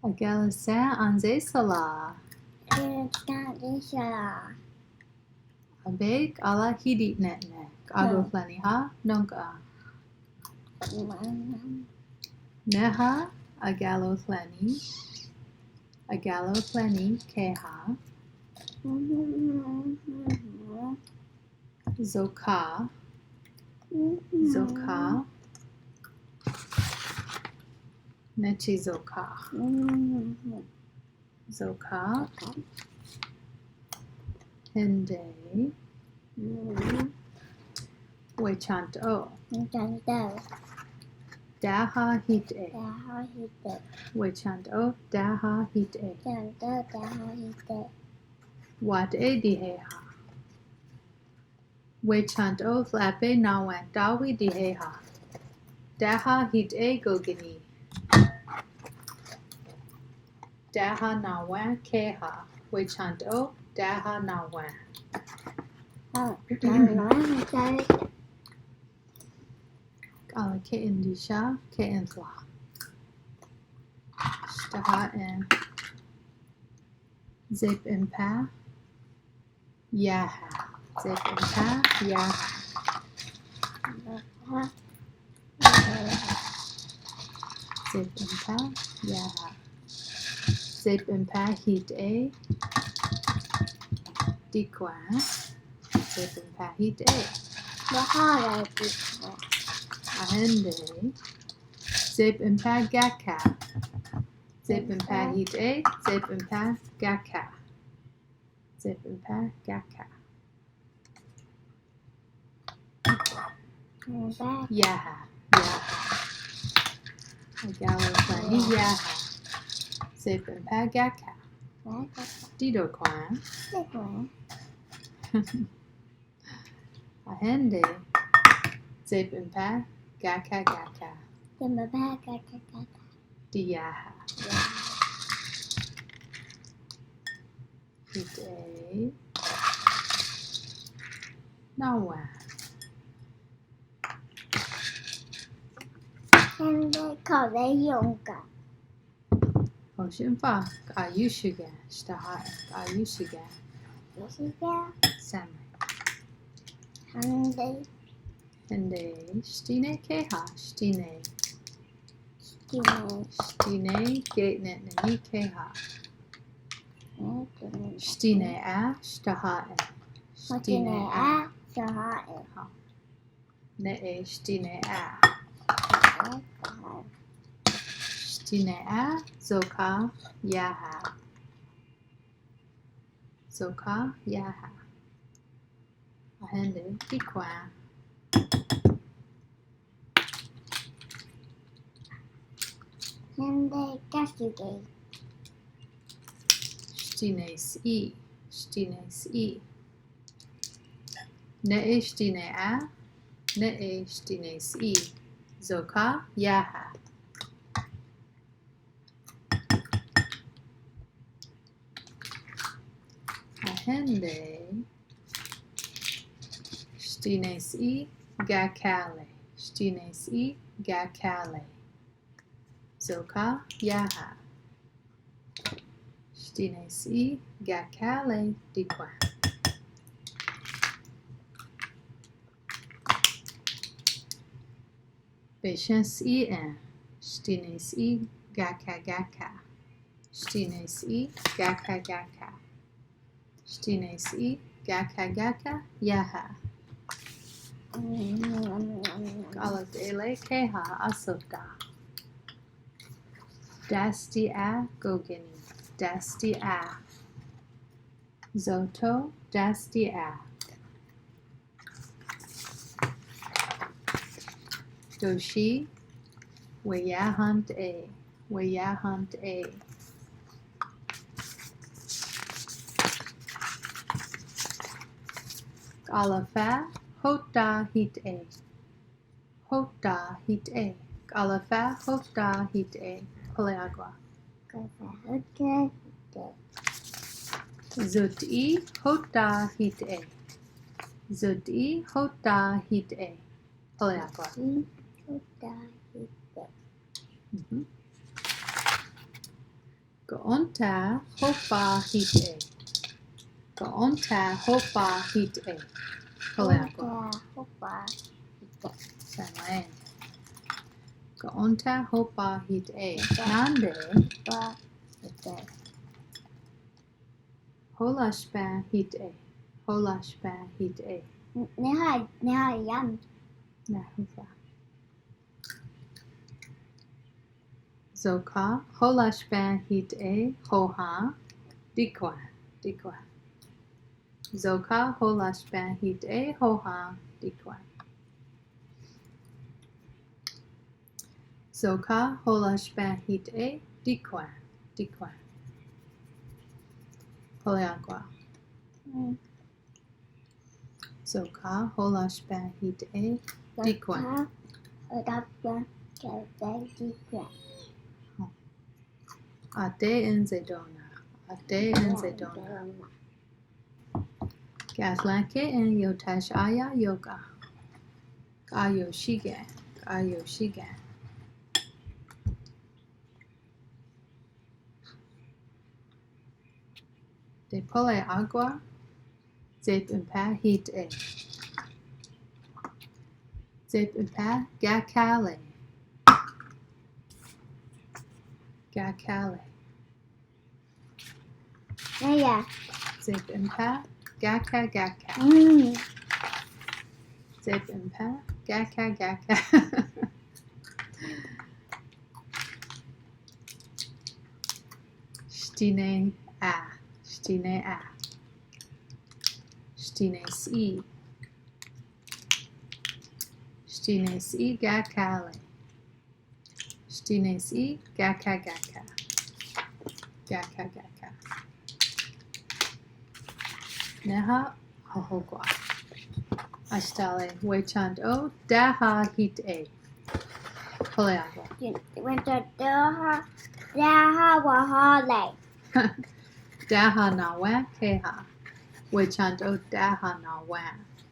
Agalasa anzesala. Abeg ala hidit netnek. Agoplaniha nonka. Neha agaloplani. Agaloplani keha. Zoka. Zoka. Nechi zoka. Zoka. Hende. Wechanto. Daha hite. Wechanto. Daha hite. Wate diheha. Wechanto flape nawan dawi diheha. Daha hite gogini. Daha nawan keha. Wechanto. Daha nawan. Ala ke indisha ke infla. Shtaha en. Zip impa. Yaha. Zip impa. Yaha. Zip impa. Yaha. Zip impa hit a. Dikwa. Zip impa hit a. Ahende. Zip impa gaka. Zip impa hit a. Zip impa gaka. Zip impa gaka. Yaha. Yaha. Agaloplani yaha. Zip impa gaka. Dido kwan. Ahende. Zip impa gaka gaka. Diyaha. Hit a. Nawa. Oceanfa. Ayushiga. Shtaha. Ayushiga. Samurai. Hende. Shtine keha. Shtine. Shtine. Gatenet nani keha. Shtine a. Shtaha. Shtine a. Ne e. Shtine a. Shtine a. Zoka. Yaha. Zoka. Yaha. Ahende. Dikwa. Shtine si. Shtine si. Ne e. Shtine a. Ne e. Shtine si. Zoka. Yaha. Ahende. Shtine si. Gakale. Shtine si. Gakale. Zoka. Yaha. Shtine si. Gakale. Dikwa. Beshen si en. Shtine si. Gaka gaka. Shtine si. Gaka gaka. Shtine si. Gaka gaka. Yaha. Kala dele keha asota. Dasti a gogini. Dasti a. Zoto. Dasti a. Doshi. Weyahant a. Weyahant a. Alafa. Hota hit a. Hota hit a. Alafa. Hota hit a. Poleagua. Zuti. Hota hit a. Zuti. Hota hit a. Poleagua. Gaonta hopa hit e. Gaonta hopa hit e. Holeagua. Hopa. Same. Gaonta hopa hit e. Nande. Hopa. Ite. Holashpan hit e. Holashpan hit e. Ni har igen. Nahuva. Zoka. Holashpan hit e. Hoha. Dikwa. Dikwa. Zoka. Holashpan hit e. Hoha. Dikwa. Zoka. Holashpan hit e. Dikwa. Dikwa. Holeagua. Zoka. Holashpan hit e. Dikwa. Ate and Zedona. Ate and Zedona. Gaslanke and Yotashaya Yoga. Kayoshigan. Kayoshigan. De pole agua. Zep impa hit e. Zep impa gakale. Gakale. Ja. Zip impa gaka gaka. Zip impa gaka gaka. Stine a. Stine a. Stine si. Stine si gakale. Stine si gaka gaka. Gaka gaka. Neha hohogwa. ashtalA wechand o daha hit e. Holeagua. Daha var hale. Daha na wa keha. Wechand o daha na wa.